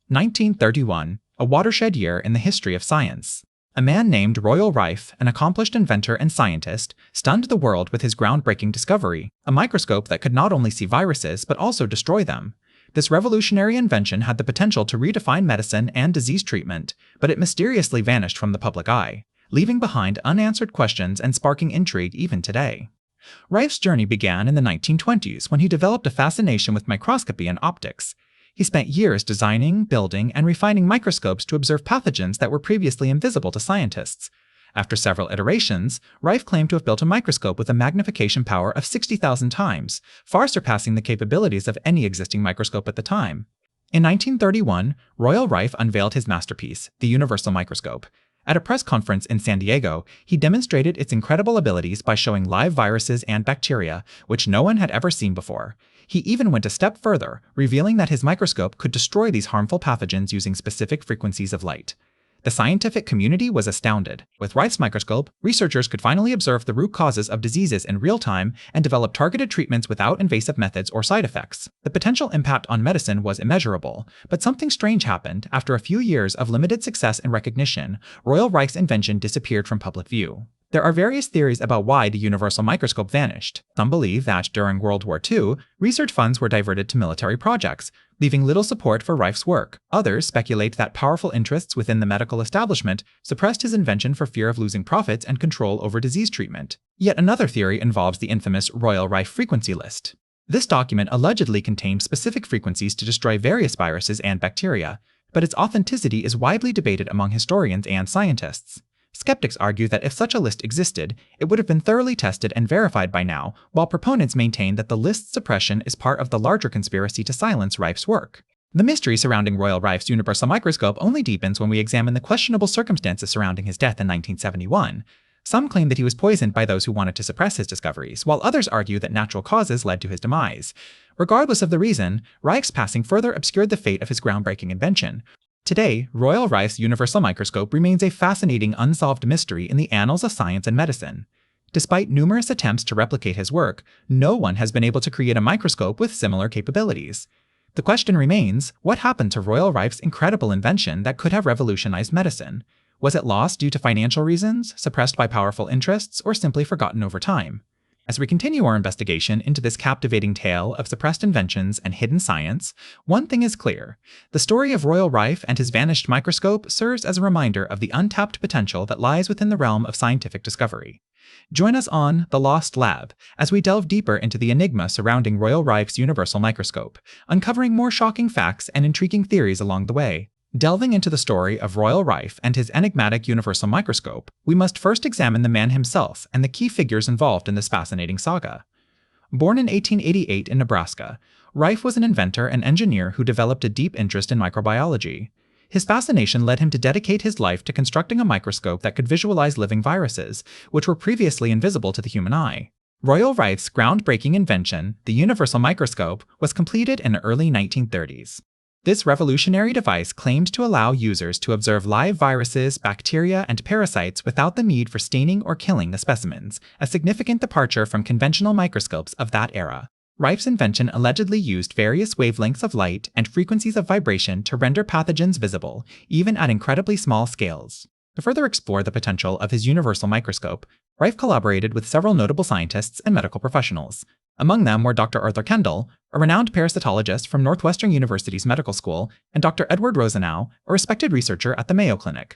1931, a watershed year in the history of science. A man named Royal Rife, an accomplished inventor and scientist, stunned the world with his groundbreaking discovery, a microscope that could not only see viruses but also destroy them. This revolutionary invention had the potential to redefine medicine and disease treatment, but it mysteriously vanished from the public eye, leaving behind unanswered questions and sparking intrigue even today. Rife's journey began in the 1920s when he developed a fascination with microscopy and optics. He spent years designing, building, and refining microscopes to observe pathogens that were previously invisible to scientists. After several iterations, Rife claimed to have built a microscope with a magnification power of 60,000 times, far surpassing the capabilities of any existing microscope at the time. In 1931, Royal Rife unveiled his masterpiece, the Universal Microscope. At a press conference in San Diego, he demonstrated its incredible abilities by showing live viruses and bacteria, which no one had ever seen before. He even went a step further, revealing that his microscope could destroy these harmful pathogens using specific frequencies of light. The scientific community was astounded. With Rife's microscope, researchers could finally observe the root causes of diseases in real time and develop targeted treatments without invasive methods or side effects. The potential impact on medicine was immeasurable, but something strange happened. After a few years of limited success and recognition, Royal Rife's invention disappeared from public view. There are various theories about why the universal microscope vanished. Some believe that during World War II, research funds were diverted to military projects, leaving little support for Rife's work. Others speculate that powerful interests within the medical establishment suppressed his invention for fear of losing profits and control over disease treatment. Yet another theory involves the infamous Royal Rife frequency list. This document allegedly contained specific frequencies to destroy various viruses and bacteria, but its authenticity is widely debated among historians and scientists. Skeptics argue that if such a list existed, it would have been thoroughly tested and verified by now, while proponents maintain that the list's suppression is part of the larger conspiracy to silence Rife's work. The mystery surrounding Royal Rife's universal microscope only deepens when we examine the questionable circumstances surrounding his death in 1971. Some claim that he was poisoned by those who wanted to suppress his discoveries, while others argue that natural causes led to his demise. Regardless of the reason, Rife's passing further obscured the fate of his groundbreaking invention. Today, Royal Rife's universal microscope remains a fascinating unsolved mystery in the annals of science and medicine. Despite numerous attempts to replicate his work, no one has been able to create a microscope with similar capabilities. The question remains, what happened to Royal Rife's incredible invention that could have revolutionized medicine? Was it lost due to financial reasons, suppressed by powerful interests, or simply forgotten over time? As we continue our investigation into this captivating tale of suppressed inventions and hidden science, one thing is clear. The story of Royal Rife and his vanished microscope serves as a reminder of the untapped potential that lies within the realm of scientific discovery. Join us on The Lost Lab as we delve deeper into the enigma surrounding Royal Rife's universal microscope, uncovering more shocking facts and intriguing theories along the way. Delving into the story of Royal Rife and his enigmatic universal microscope, we must first examine the man himself and the key figures involved in this fascinating saga. Born in 1888 in Nebraska, Rife was an inventor and engineer who developed a deep interest in microbiology. His fascination led him to dedicate his life to constructing a microscope that could visualize living viruses, which were previously invisible to the human eye. Royal Rife's groundbreaking invention, the universal microscope, was completed in the early 1930s. This revolutionary device claimed to allow users to observe live viruses, bacteria, and parasites without the need for staining or killing the specimens, a significant departure from conventional microscopes of that era. Rife's invention allegedly used various wavelengths of light and frequencies of vibration to render pathogens visible, even at incredibly small scales. To further explore the potential of his universal microscope, Rife collaborated with several notable scientists and medical professionals. Among them were Dr. Arthur Kendall, a renowned parasitologist from Northwestern University's medical school, and Dr. Edward Rosenau, a respected researcher at the Mayo Clinic.